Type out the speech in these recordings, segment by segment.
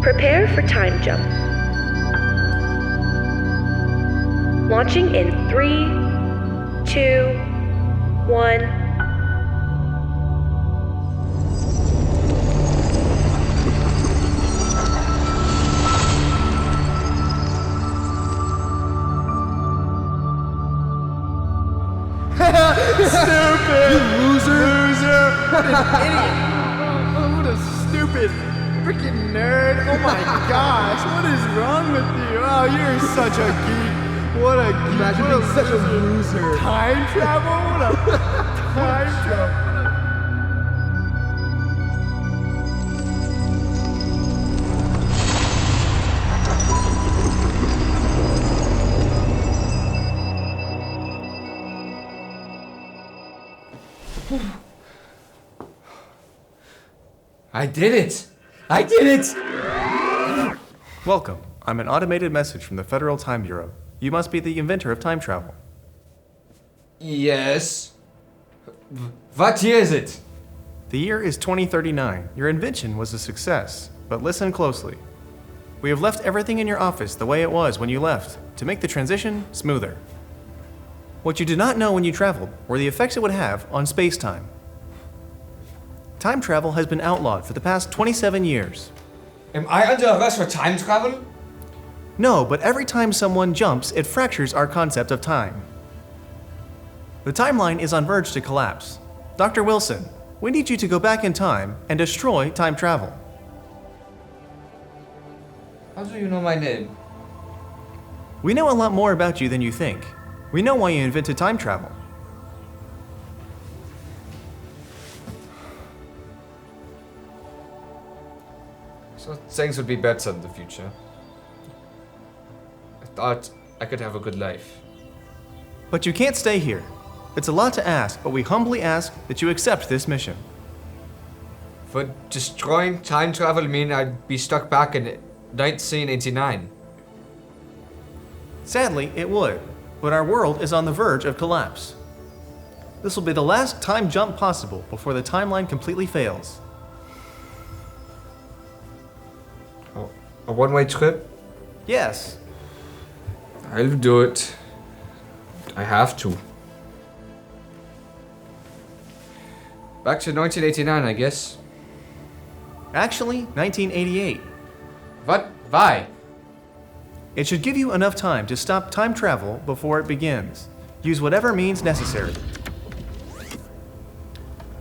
Prepare for time jump. Launching in 3, 2, 1. Stupid! You loser! What an idiot! What a stupid freaking nerd! Oh my gosh! What is wrong with you? Oh, you're such a geek! What a geek! Imagine being such a loser! Time travel? What a time travel! I did it! I did it! Welcome. I'm an automated message from the Federal Time Bureau. You must be the inventor of time travel. Yes. What year is it? The year is 2039. Your invention was a success, but listen closely. We have left everything in your office the way it was when you left, to make the transition smoother. What you did not know when you traveled were the effects it would have on space-time. Time travel has been outlawed for the past 27 years. Am I under arrest for time travel? No, but every time someone jumps, it fractures our concept of time. The timeline is on verge to collapse. Dr. Wilson, we need you to go back in time and destroy time travel. How do you know my name? We know a lot more about you than you think. We know why you invented time travel. So things would be better in the future. I thought I could have a good life. But you can't stay here. It's a lot to ask, but we humbly ask that you accept this mission. For destroying time travel mean I'd be stuck back in 1989. Sadly, it would, but our world is on the verge of collapse. This will be the last time jump possible before the timeline completely fails. A one-way trip? Yes. I'll do it. I have to. Back to 1989, I guess. Actually, 1988. What? Why? It should give you enough time to stop time travel before it begins. Use whatever means necessary.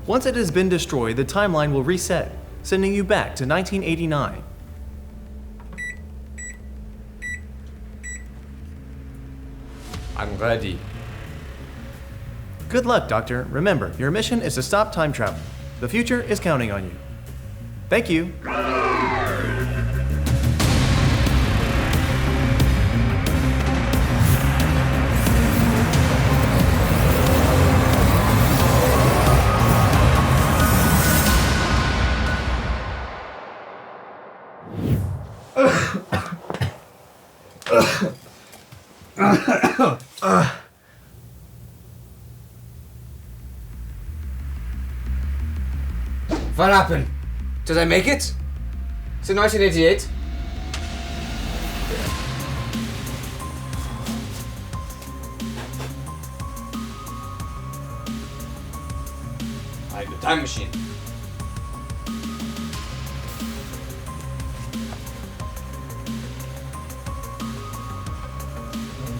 Once it has been destroyed, the timeline will reset, sending you back to 1989. I'm ready. Good luck, Doctor. Remember, your mission is to stop time travel. The future is counting on you. Thank you. What happened? Did I make it? Is it 1988? I have a time machine.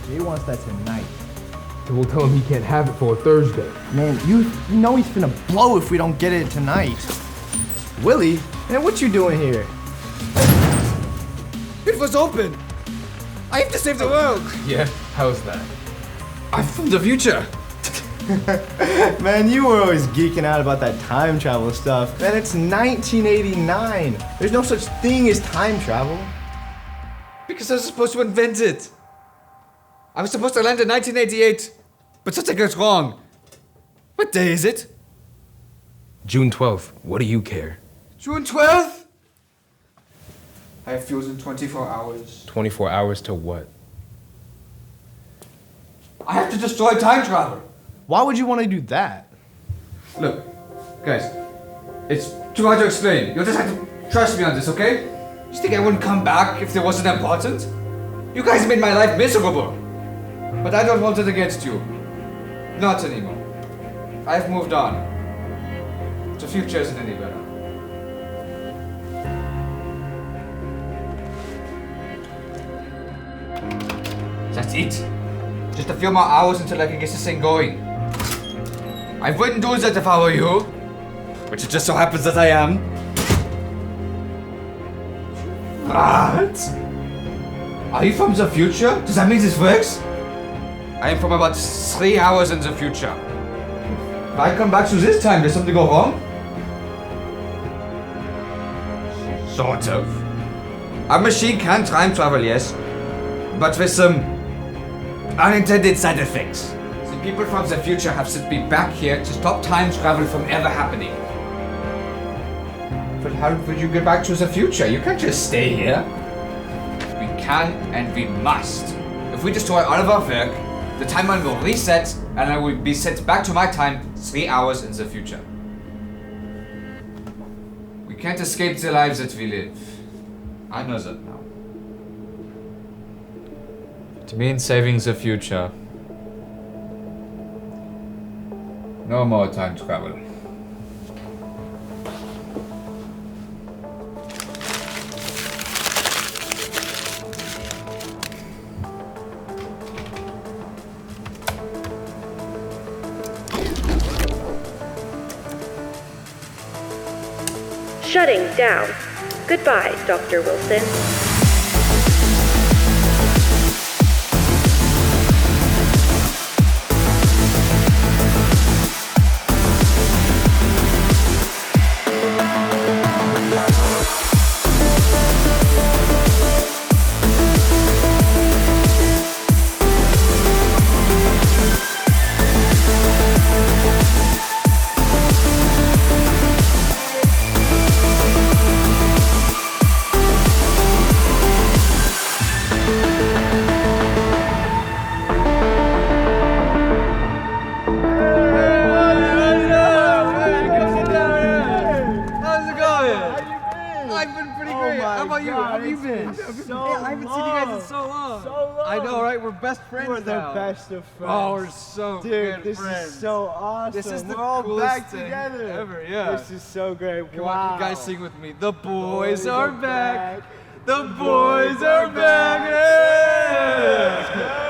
Jay wants that tonight. So we'll tell him he can't have it for Thursday. Man, you know he's finna blow if we don't get it tonight. Willie? Man, what you doing here? It was open! I have to save the world! Yeah, how's that? I'm from the future! Man, you were always geeking out about that time travel stuff. Man, it's 1989. There's no such thing as time travel. Because I was supposed to invent it! I was supposed to land in 1988, but something goes wrong. What day is it? June 12th. What do you care? June 12th? I have fuels in 24 hours. 24 hours to what? I have to destroy time travel. Why would you want to do that? Look, guys, it's too hard to explain. You'll just have to trust me on this, okay? You think I wouldn't come back if it wasn't important? You guys made my life miserable. But I don't hold it against you. Not anymore. I've moved on. The future isn't any better. That's it. Just a few more hours until I can get this thing going. I wouldn't do that if I were you. Which it just so happens that I am. What? Are you from the future? Does that mean this works? I am from about 3 hours in the future. If I come back to this time, does something go wrong? Sort of. A machine can time travel, yes. But with some unintended side effects. The people from the future have sent me back here to stop time travel from ever happening. But how would you get back to the future? You can't just stay here. We can and we must. If we destroy all of our work, the timeline will reset and I will be sent back to my time 3 hours in the future. We can't escape the lives that we live. I know that now. It means saving the future. No more time travel. Shutting down. Goodbye, Dr. Wilson. Best friends We're the now. best of friends. Oh, we're so Dude, good this friends. is so awesome. This is the We're all coolest back thing together. ever, yeah. This is so great. Come wow. on, you guys sing with me. The boys are back. The boys are back. Yeah.